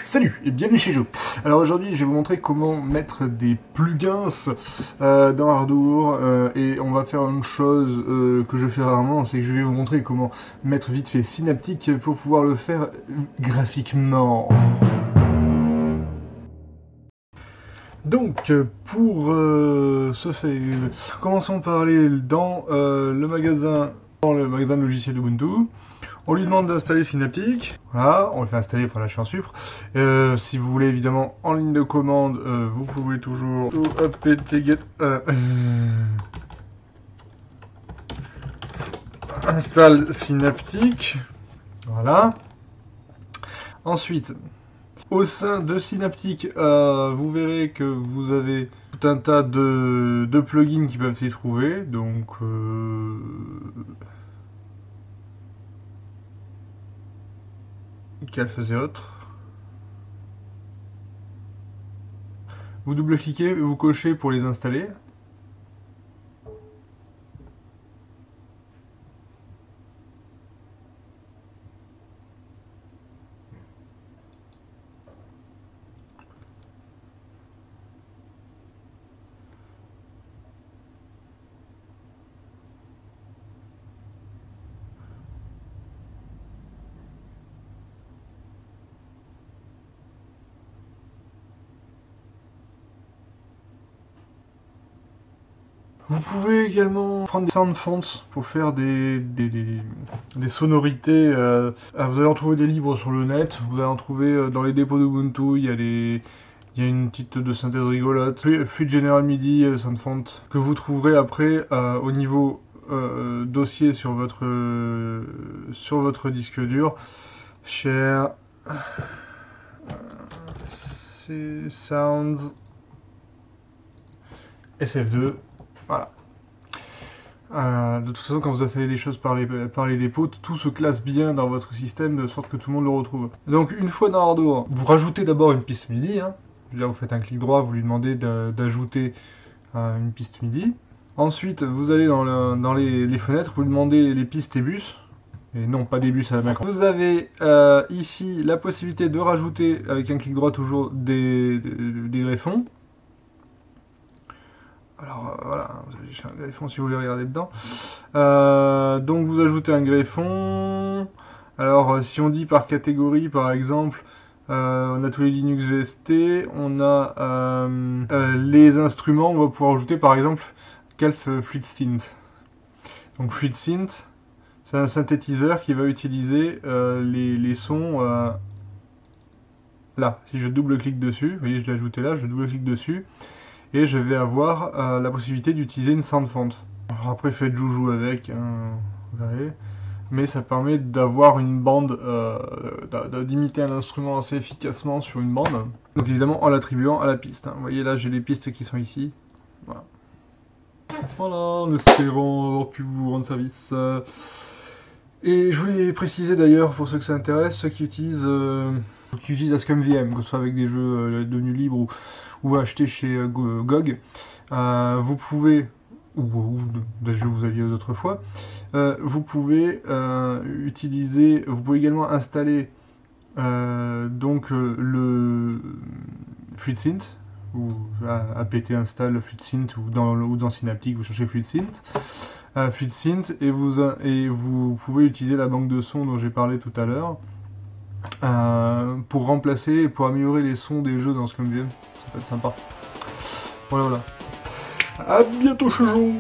Salut et bienvenue chez Joe. Alors aujourd'hui je vais vous montrer comment mettre des plugins dans Ardour et on va faire une chose que je fais rarement, c'est que je vais vous montrer comment mettre vite fait Synaptic pour pouvoir le faire graphiquement. Donc pour ce faire, commençons par aller dans le magasin de logiciels d'Ubuntu. On lui demande d'installer Synaptic, voilà, on le fait installer, voilà, je suis en supre. Si vous voulez évidemment en ligne de commande, vous pouvez toujours apt-get install Synaptic, voilà. Ensuite, au sein de Synaptic, vous verrez que vous avez tout un tas de plugins qui peuvent s'y trouver, donc qu'elle faisait autre. Vous double-cliquez, vous cochez pour les installer. Vous pouvez également prendre des sound fonts pour faire des sonorités. Vous allez en trouver des libres sur le net, vous allez en trouver dans les dépôts d'Ubuntu, il y a une petite de synthèse rigolote. Fluid General MIDI sound font que vous trouverez après au niveau dossier sur votre disque dur. Share Sounds SF2. Voilà. De toute façon, quand vous installez des choses par les dépôts, tout se classe bien dans votre système de sorte que tout le monde le retrouve. Donc, une fois dans Ardour, vous rajoutez d'abord une piste MIDI. Hein. Là, vous faites un clic droit, vous lui demandez d'ajouter une piste MIDI. Ensuite, vous allez dans les fenêtres, vous demandez les pistes et bus. Et non, pas des bus à la main. Vous avez ici la possibilité de rajouter, avec un clic droit toujours, des greffons. Alors voilà, j'ai un greffon si vous voulez regarder dedans. Donc vous ajoutez un greffon. Alors si on dit par catégorie par exemple, on a tous les Linux VST, on a les instruments, on va pouvoir ajouter par exemple Calf Fluid Synth. Donc Fluid Synth, c'est un synthétiseur qui va utiliser les sons là. Si je double-clique dessus, vous voyez je l'ai ajouté là, je double-clique dessus. Et je vais avoir la possibilité d'utiliser une sound font. Alors après faites joujou avec, hein, vous verrez. Mais ça permet d'avoir une bande, d'imiter un instrument assez efficacement sur une bande. Donc évidemment en l'attribuant à la piste. Hein. Vous voyez là j'ai les pistes qui sont ici. Voilà. Voilà, en espérant avoir pu vous rendre service. Et je voulais préciser d'ailleurs pour ceux que ça intéresse, ceux qui utilisent AscomVM, que ce soit avec des jeux devenus libres ou achetés chez GOG, vous pouvez, ou des jeux que vous aviez d'autres fois, vous pouvait également installer donc le Fluid Synth, ou apt install Fluid Synth, ou dans Synaptic vous cherchez Fluid Synth. Et vous pouvez utiliser la banque de sons dont j'ai parlé tout à l'heure pour remplacer et pour améliorer les sons des jeux dans ScumVM. Ça peut être sympa. Voilà. À bientôt chez Joe.